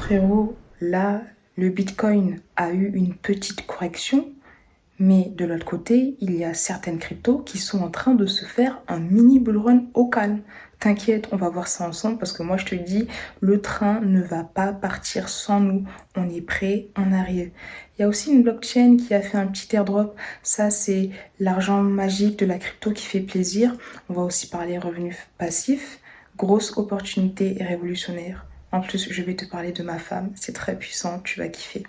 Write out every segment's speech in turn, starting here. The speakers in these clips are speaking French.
Frérot, là, le Bitcoin a eu une petite correction, mais de l'autre côté, il y a certaines cryptos qui sont en train de se faire un mini bull run au calme. T'inquiète, on va voir ça ensemble parce que moi je te dis, le train ne va pas partir sans nous. On est prêt, on arrive. Il y a aussi une blockchain qui a fait un petit airdrop. Ça, c'est l'argent magique de la crypto qui fait plaisir. On va aussi parler revenus passifs. Grosse opportunité et révolutionnaire. En plus, je vais te parler de ma femme. C'est très puissant, tu vas kiffer.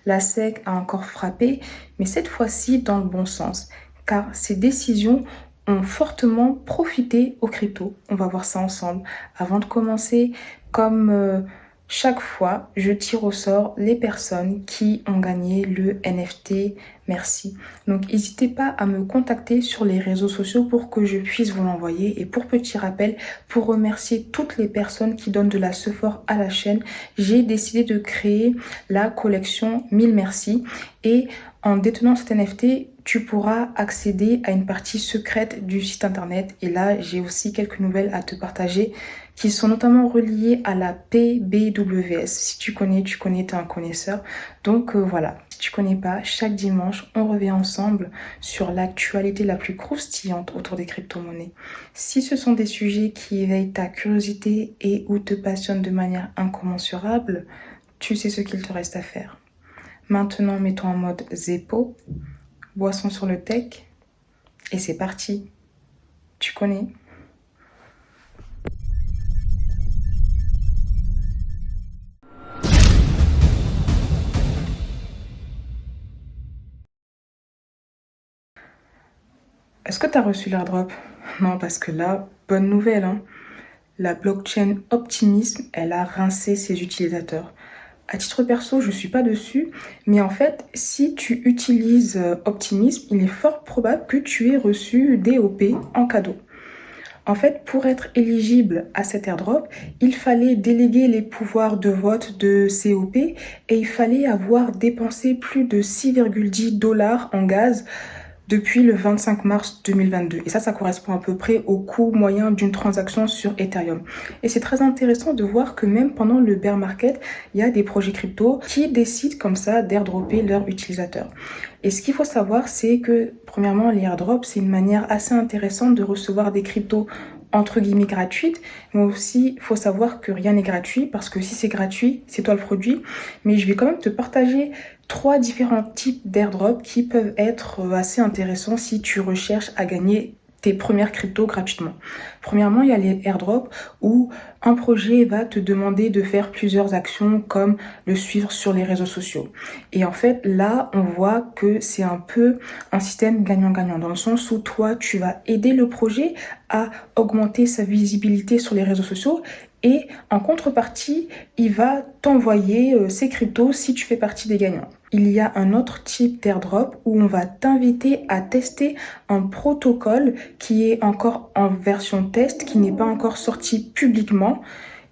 La SEC a encore frappé, mais cette fois-ci dans le bon sens, car ces décisions ont fortement profité aux cryptos. On va voir ça ensemble. Avant de commencer, comme chaque fois, je tire au sort les personnes qui ont gagné le NFT. Merci. Donc, n'hésitez pas à me contacter sur les réseaux sociaux pour que je puisse vous l'envoyer. Et pour petit rappel, pour remercier toutes les personnes qui donnent de la support à la chaîne, j'ai décidé de créer la collection 1000 merci. Et en détenant cet NFT, tu pourras accéder à une partie secrète du site internet. Et là, j'ai aussi quelques nouvelles à te partager qui sont notamment reliées à la PBWS. Si tu connais, t'es un connaisseur. Donc voilà, si tu connais pas, chaque dimanche, on revient ensemble sur l'actualité la plus croustillante autour des crypto-monnaies. Si ce sont des sujets qui éveillent ta curiosité et ou te passionnent de manière incommensurable, tu sais ce qu'il te reste à faire. Maintenant, mettons en mode Zeppo, boisson sur le tech, et c'est parti. Tu connais. Est-ce que tu as reçu l'airdrop? Non, parce que là, bonne nouvelle, hein. La blockchain Optimism, elle a rincé ses utilisateurs. À titre perso, je ne suis pas dessus, mais en fait, si tu utilises Optimism, il est fort probable que tu aies reçu DOP en cadeau. En fait, pour être éligible à cet airdrop, il fallait déléguer les pouvoirs de vote de COP et il fallait avoir dépensé plus de 6,10 dollars en gaz depuis le 25 mars 2022. Et ça correspond à peu près au coût moyen d'une transaction sur Ethereum. Et c'est très intéressant de voir que même pendant le bear market, il y a des projets crypto qui décident comme ça d'airdropper leurs utilisateurs. Et ce qu'il faut savoir, c'est que premièrement, les airdrops, c'est une manière assez intéressante de recevoir des cryptos entre guillemets gratuites, mais aussi il faut savoir que rien n'est gratuit parce que si c'est gratuit, c'est toi le produit. Mais je vais quand même te partager 3 différents types d'airdrops qui peuvent être assez intéressants si tu recherches à gagner tes premières cryptos gratuitement. Premièrement, il y a les airdrops où un projet va te demander de faire plusieurs actions comme le suivre sur les réseaux sociaux. Et en fait, là, on voit que c'est un peu un système gagnant-gagnant dans le sens où toi, tu vas aider le projet à augmenter sa visibilité sur les réseaux sociaux et en contrepartie, il va t'envoyer ses cryptos si tu fais partie des gagnants. Il y a un autre type d'airdrop où on va t'inviter à tester un protocole qui est encore en version test, qui n'est pas encore sorti publiquement.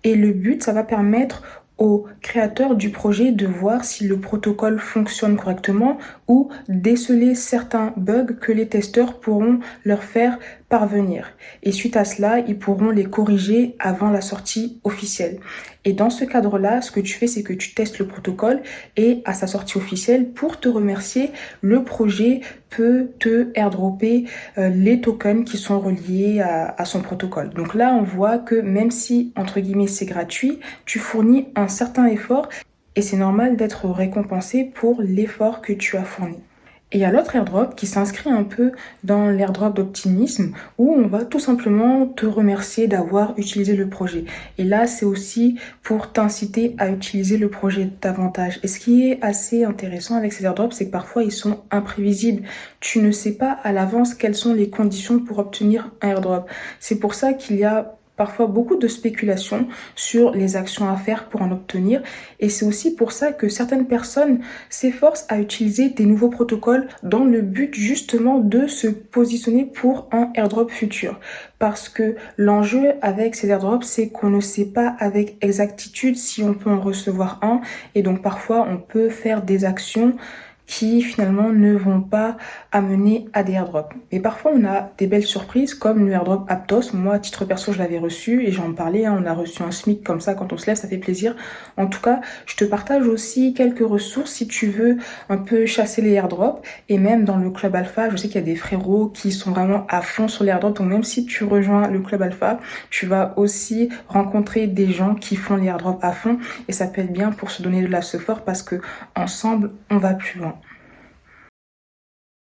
Et le but, ça va permettre aux créateurs du projet de voir si le protocole fonctionne correctement ou déceler certains bugs que les testeurs pourront leur faire parvenir. Et suite à cela, ils pourront les corriger avant la sortie officielle. Et dans ce cadre-là, ce que tu fais, c'est que tu testes le protocole et à sa sortie officielle, pour te remercier, le projet peut te airdropper les tokens qui sont reliés à son protocole. Donc là, on voit que même si, entre guillemets, c'est gratuit, tu fournis un certain effort et c'est normal d'être récompensé pour l'effort que tu as fourni. Et il y a l'autre airdrop qui s'inscrit un peu dans l'airdrop d'optimisme où on va tout simplement te remercier d'avoir utilisé le projet. Et là, c'est aussi pour t'inciter à utiliser le projet davantage. Et ce qui est assez intéressant avec ces airdrops, c'est que parfois ils sont imprévisibles. Tu ne sais pas à l'avance quelles sont les conditions pour obtenir un airdrop. C'est pour ça qu'il y a parfois beaucoup de spéculations sur les actions à faire pour en obtenir. Et c'est aussi pour ça que certaines personnes s'efforcent à utiliser des nouveaux protocoles dans le but justement de se positionner pour un airdrop futur. Parce que l'enjeu avec ces airdrops, c'est qu'on ne sait pas avec exactitude si on peut en recevoir un. Et donc parfois, on peut faire des actions qui finalement ne vont pas amener à des airdrops. Mais parfois on a des belles surprises comme le airdrop Aptos. Moi à titre perso je l'avais reçu et j'en parlais, on a reçu un SMIC comme ça quand on se lève, ça fait plaisir. En tout cas je te partage aussi quelques ressources si tu veux un peu chasser les airdrops. Et même dans le club alpha, je sais qu'il y a des frérots qui sont vraiment à fond sur les airdrops. Donc même si tu rejoins le club alpha, tu vas aussi rencontrer des gens qui font les airdrops à fond. Et ça peut être bien pour se donner de la support parce que ensemble, on va plus loin.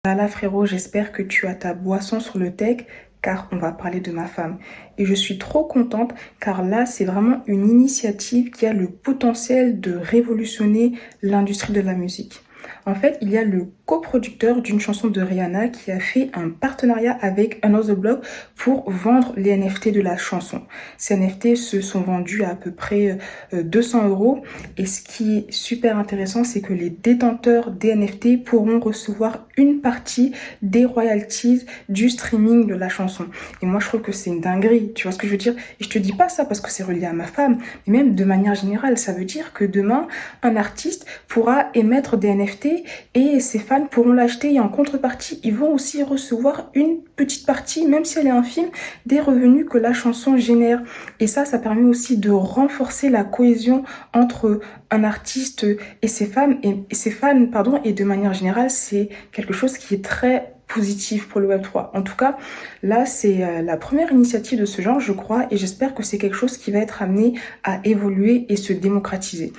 Voilà frérot, j'espère que tu as ta boisson sur le tech car on va parler de ma femme. Et je suis trop contente car là, c'est vraiment une initiative qui a le potentiel de révolutionner l'industrie de la musique. En fait, il y a le coproducteur d'une chanson de Rihanna qui a fait un partenariat avec Another Block pour vendre les NFT de la chanson. Ces NFT se sont vendus à peu près 200 euros. Et ce qui est super intéressant, c'est que les détenteurs des NFT pourront recevoir une partie des royalties du streaming de la chanson. Et moi, je trouve que c'est une dinguerie. Tu vois ce que je veux dire? Et je te dis pas ça parce que c'est relié à ma femme, mais même de manière générale, ça veut dire que demain, un artiste pourra émettre des NFT et ses fans pourront l'acheter et en contrepartie, ils vont aussi recevoir une petite partie, même si elle est infime, des revenus que la chanson génère. Et ça permet aussi de renforcer la cohésion entre un artiste et ses fans, et de manière générale, c'est quelque chose qui est très positif pour le Web3. En tout cas, là, c'est la première initiative de ce genre, je crois, et j'espère que c'est quelque chose qui va être amené à évoluer et se démocratiser.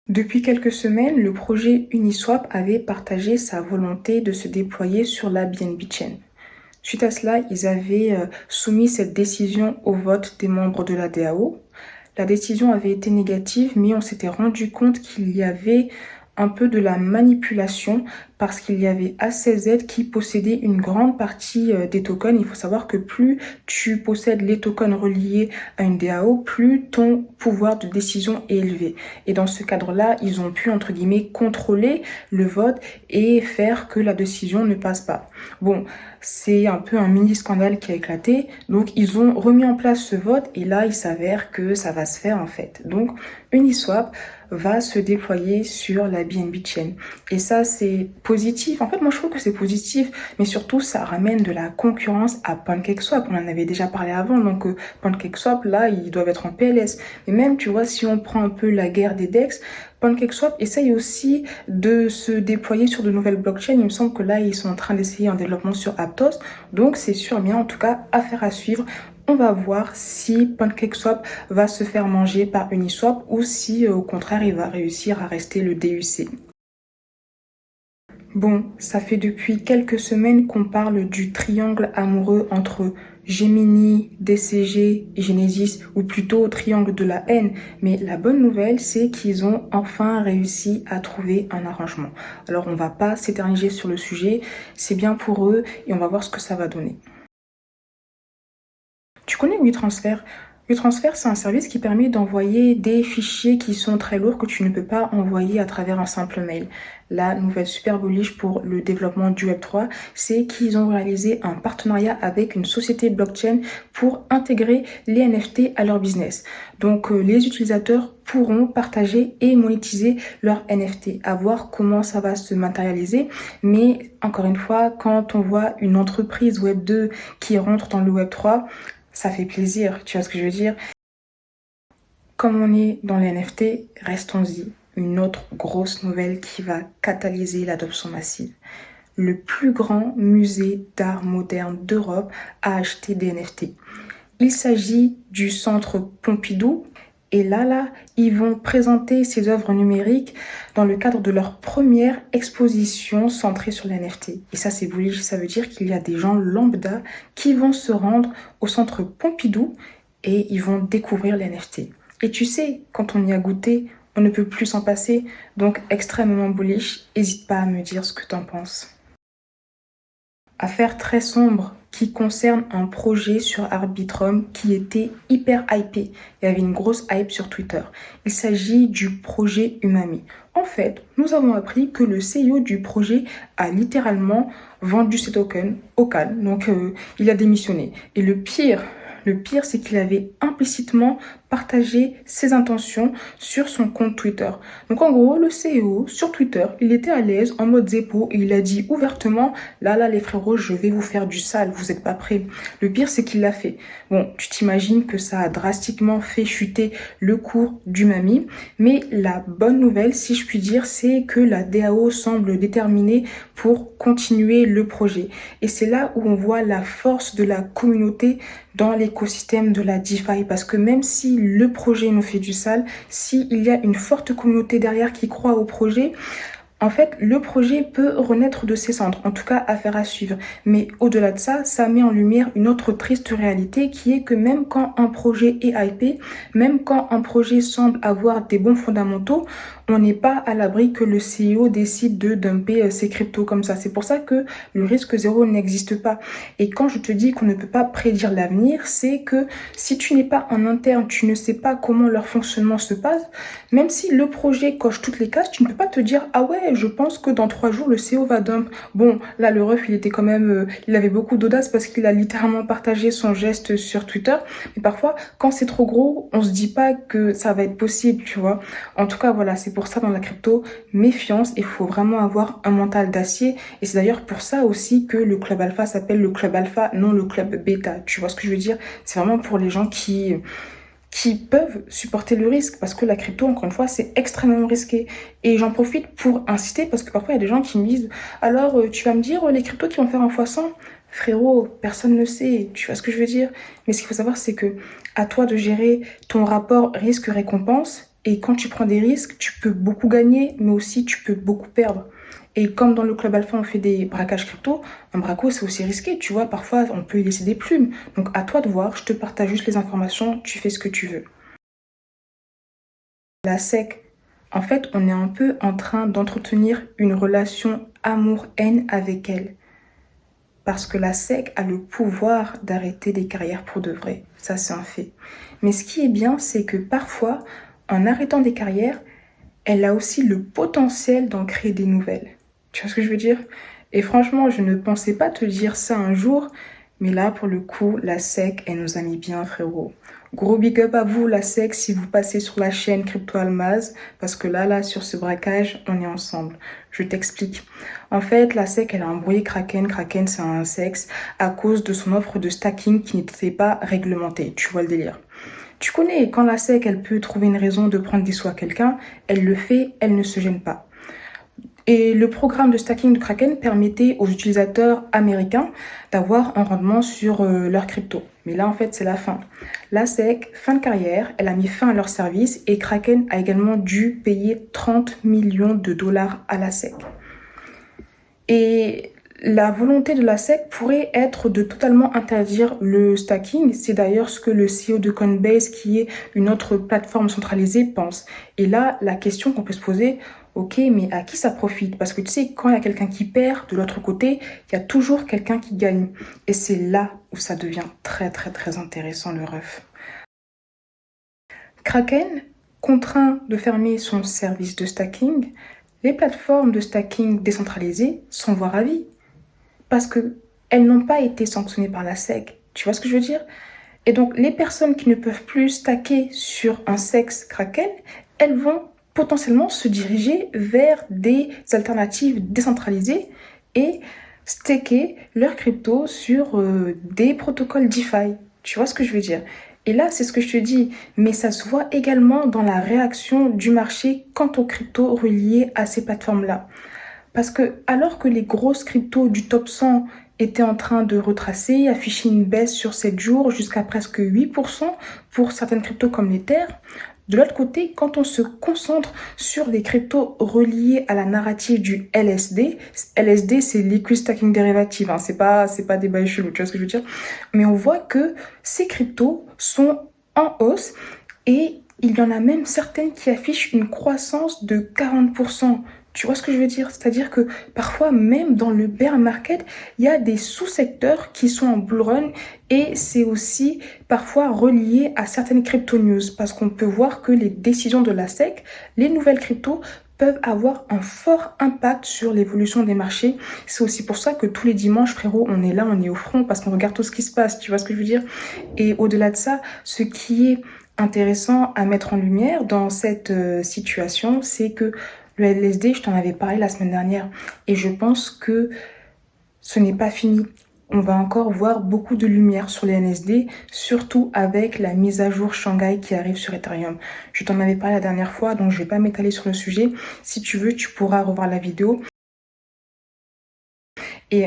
Depuis quelques semaines, le projet Uniswap avait partagé sa volonté de se déployer sur la BNB Chain. Suite à cela, ils avaient soumis cette décision au vote des membres de la DAO. La décision avait été négative, mais on s'était rendu compte qu'il y avait un peu de la manipulation parce qu'il y avait A16Z qui possédait une grande partie des tokens. Il faut savoir que plus tu possèdes les tokens reliés à une DAO, plus ton pouvoir de décision est élevé. Et dans ce cadre-là, ils ont pu, entre guillemets, contrôler le vote et faire que la décision ne passe pas. Bon, c'est un peu un mini scandale qui a éclaté. Donc, ils ont remis en place ce vote et là, il s'avère que ça va se faire en fait. Donc, Uniswap va se déployer sur la BNB Chain. Et ça, c'est positif. En fait, moi, je trouve que c'est positif, mais surtout, ça ramène de la concurrence à PancakeSwap. On en avait déjà parlé avant, donc PancakeSwap, là, ils doivent être en PLS. Mais même, tu vois, si on prend un peu la guerre des DEX, PancakeSwap essaye aussi de se déployer sur de nouvelles blockchains. Il me semble que là, ils sont en train d'essayer un développement sur Aptos. Donc, c'est sûr, bien, en tout cas, affaire à suivre. On va voir si PancakeSwap va se faire manger par Uniswap ou si, au contraire, il va réussir à rester le DUC. Bon, ça fait depuis quelques semaines qu'on parle du triangle amoureux entre Gemini, DCG et Genesis, ou plutôt triangle de la haine. Mais la bonne nouvelle, c'est qu'ils ont enfin réussi à trouver un arrangement. Alors, on va pas s'éterniser sur le sujet, c'est bien pour eux et on va voir ce que ça va donner. Tu connais WeTransfer? WeTransfer, c'est un service qui permet d'envoyer des fichiers qui sont très lourds que tu ne peux pas envoyer à travers un simple mail. La nouvelle super bullish pour le développement du Web3, c'est qu'ils ont réalisé un partenariat avec une société blockchain pour intégrer les NFT à leur business. Donc, les utilisateurs pourront partager et monétiser leurs NFT, à voir comment ça va se matérialiser. Mais encore une fois, quand on voit une entreprise Web2 qui rentre dans le Web3, ça fait plaisir, tu vois ce que je veux dire? Comme on est dans les NFT, restons-y. Une autre grosse nouvelle qui va catalyser l'adoption massive. Le plus grand musée d'art moderne d'Europe a acheté des NFT. Il s'agit du centre Pompidou. Et là, ils vont présenter ces œuvres numériques dans le cadre de leur première exposition centrée sur les NFT. Et ça, c'est bullish, ça veut dire qu'il y a des gens lambda qui vont se rendre au centre Pompidou et ils vont découvrir les NFT. Et tu sais, quand on y a goûté, on ne peut plus s'en passer. Donc, extrêmement bullish. N'hésite pas à me dire ce que tu en penses. Affaire très sombre qui concerne un projet sur Arbitrum qui était hyper hypé. Il y avait une grosse hype sur Twitter. Il s'agit du projet Umami. En fait, nous avons appris que le CEO du projet a littéralement vendu ses tokens au calme. Donc, il a démissionné. Et le pire, c'est qu'il avait implicitement partager ses intentions sur son compte Twitter. Donc en gros, le CEO sur Twitter, il était à l'aise en mode zépo et il a dit ouvertement, là les frérots, je vais vous faire du sale, vous n'êtes pas prêts. Le pire, c'est qu'il l'a fait. Bon, tu t'imagines que ça a drastiquement fait chuter le cours du Mami, mais la bonne nouvelle, si je puis dire, c'est que la DAO semble déterminée pour continuer le projet. Et c'est là où on voit la force de la communauté dans l'écosystème de la DeFi, parce que même si le projet nous fait du sale, s'il y a une forte communauté derrière qui croit au projet, en fait, le projet peut renaître de ses cendres, en tout cas affaire à suivre. Mais au-delà de ça, ça met en lumière une autre triste réalité qui est que même quand un projet est hypé, même quand un projet semble avoir des bons fondamentaux, on n'est pas à l'abri que le CEO décide de dumper ses cryptos comme ça. C'est pour ça que le risque zéro n'existe pas. Et quand je te dis qu'on ne peut pas prédire l'avenir, c'est que si tu n'es pas en interne, tu ne sais pas comment leur fonctionnement se passe, même si le projet coche toutes les cases, tu ne peux pas te dire « Ah ouais, je pense que dans 3 jours, le CEO va dump. » Bon, là, le ref, il était quand même... il avait beaucoup d'audace parce qu'il a littéralement partagé son geste sur Twitter. Mais parfois, quand c'est trop gros, on se dit pas que ça va être possible, tu vois. En tout cas, voilà, c'est pour ça dans la crypto, méfiance, il faut vraiment avoir un mental d'acier. Et c'est d'ailleurs pour ça aussi que le club alpha s'appelle le club alpha, non le club bêta. Tu vois ce que je veux dire? C'est vraiment pour les gens qui peuvent supporter le risque, parce que la crypto, encore une fois, c'est extrêmement risqué. Et j'en profite pour inciter, parce que parfois il y a des gens qui me disent « Alors, tu vas me dire les cryptos qui vont faire un x100 ?» Frérot, personne ne sait, tu vois ce que je veux dire? Mais ce qu'il faut savoir, c'est que à toi de gérer ton rapport risque-récompense, et quand tu prends des risques, tu peux beaucoup gagner, mais aussi tu peux beaucoup perdre. Et comme dans le club alpha, on fait des braquages crypto, un braco, c'est aussi risqué, tu vois. Parfois, on peut y laisser des plumes. Donc, à toi de voir, je te partage juste les informations, tu fais ce que tu veux. La SEC, en fait, on est un peu en train d'entretenir une relation amour-haine avec elle. Parce que la SEC a le pouvoir d'arrêter des carrières pour de vrai. Ça, c'est un fait. Mais ce qui est bien, c'est que parfois, en arrêtant des carrières, elle a aussi le potentiel d'en créer des nouvelles. Tu vois ce que je veux dire? Et franchement, je ne pensais pas te dire ça un jour, mais là, pour le coup, la SEC, elle nous a mis bien, frérot. Gros big up à vous, la SEC, si vous passez sur la chaîne Crypto Almaz, parce que là, sur ce braquage, on est ensemble. Je t'explique. En fait, la SEC, elle a embrouillé Kraken. Kraken, c'est un sexe, à cause de son offre de stacking qui n'était pas réglementée. Tu vois le délire. Tu connais, quand la SEC, elle peut trouver une raison de prendre des sous à quelqu'un, elle le fait, elle ne se gêne pas. Et le programme de stacking de Kraken permettait aux utilisateurs américains d'avoir un rendement sur leur crypto. Mais là, en fait, c'est la fin. La SEC, fin de carrière, elle a mis fin à leur service et Kraken a également dû payer 30 millions de dollars à la SEC. Et la volonté de la SEC pourrait être de totalement interdire le stacking. C'est d'ailleurs ce que le CEO de Coinbase, qui est une autre plateforme centralisée, pense. Et là, la question qu'on peut se poser, ok, mais à qui ça profite? Parce que tu sais, quand il y a quelqu'un qui perd, de l'autre côté, il y a toujours quelqu'un qui gagne. Et c'est là où ça devient très, très, très intéressant, le ref. Kraken, contraint de fermer son service de stacking, les plateformes de stacking décentralisées s'en voient ravies. Parce qu'elles n'ont pas été sanctionnées par la SEC. Tu vois ce que je veux dire? Et donc, les personnes qui ne peuvent plus stacker sur un sexe Kraken, elles vont potentiellement se diriger vers des alternatives décentralisées et staker leur crypto sur des protocoles DeFi. Tu vois ce que je veux dire? Et là, c'est ce que je te dis, mais ça se voit également dans la réaction du marché quant aux cryptos reliés à ces plateformes-là. Parce que alors que les grosses cryptos du top 100 étaient en train de retracer, afficher une baisse sur 7 jours jusqu'à presque 8% pour certaines cryptos comme l'Ether, de l'autre côté, quand on se concentre sur des cryptos reliés à la narrative du LSD, LSD c'est Liquid Stacking Derivative, hein, c'est pas des bails chelous, tu vois ce que je veux dire? Mais on voit que ces cryptos sont en hausse et il y en a même certaines qui affichent une croissance de 40%. Tu vois ce que je veux dire? C'est-à-dire que parfois, même dans le bear market, il y a des sous-secteurs qui sont en bull run et c'est aussi parfois relié à certaines crypto-news parce qu'on peut voir que les décisions de la SEC, les nouvelles cryptos, peuvent avoir un fort impact sur l'évolution des marchés. C'est aussi pour ça que tous les dimanches, frérot, on est là, on est au front parce qu'on regarde tout ce qui se passe. Tu vois ce que je veux dire? Et au-delà de ça, ce qui est intéressant à mettre en lumière dans cette situation, c'est que le LSD, je t'en avais parlé la semaine dernière et je pense que ce n'est pas fini. On va encore voir beaucoup de lumière sur les NSD, surtout avec la mise à jour Shanghai qui arrive sur Ethereum. Je t'en avais parlé la dernière fois, donc je ne vais pas m'étaler sur le sujet. Si tu veux, tu pourras revoir la vidéo. Et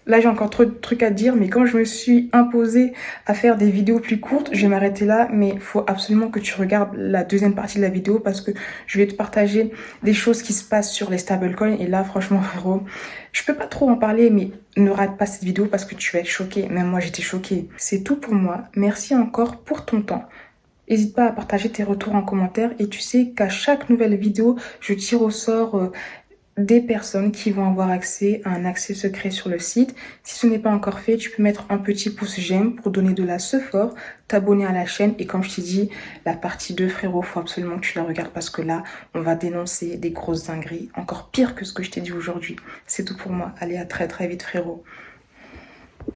là, j'ai encore trop de trucs à te dire, mais quand je me suis imposée à faire des vidéos plus courtes, je vais m'arrêter là, mais il faut absolument que tu regardes la deuxième partie de la vidéo parce que je vais te partager des choses qui se passent sur les stablecoins. Et là, franchement, frérot, je peux pas trop en parler, mais ne rate pas cette vidéo parce que tu vas être choqué. Même moi, j'étais choquée. C'est tout pour moi. Merci encore pour ton temps. N'hésite pas à partager tes retours en commentaire et tu sais qu'à chaque nouvelle vidéo, je tire au sort des personnes qui vont avoir accès à un accès secret sur le site. Si ce n'est pas encore fait, tu peux mettre un petit pouce j'aime pour donner de la support, t'abonner à la chaîne et comme je t'ai dit, la partie 2 frérot, faut absolument que tu la regardes parce que là, on va dénoncer des grosses dingueries, encore pire que ce que je t'ai dit aujourd'hui. C'est tout pour moi. Allez, à très très vite frérot.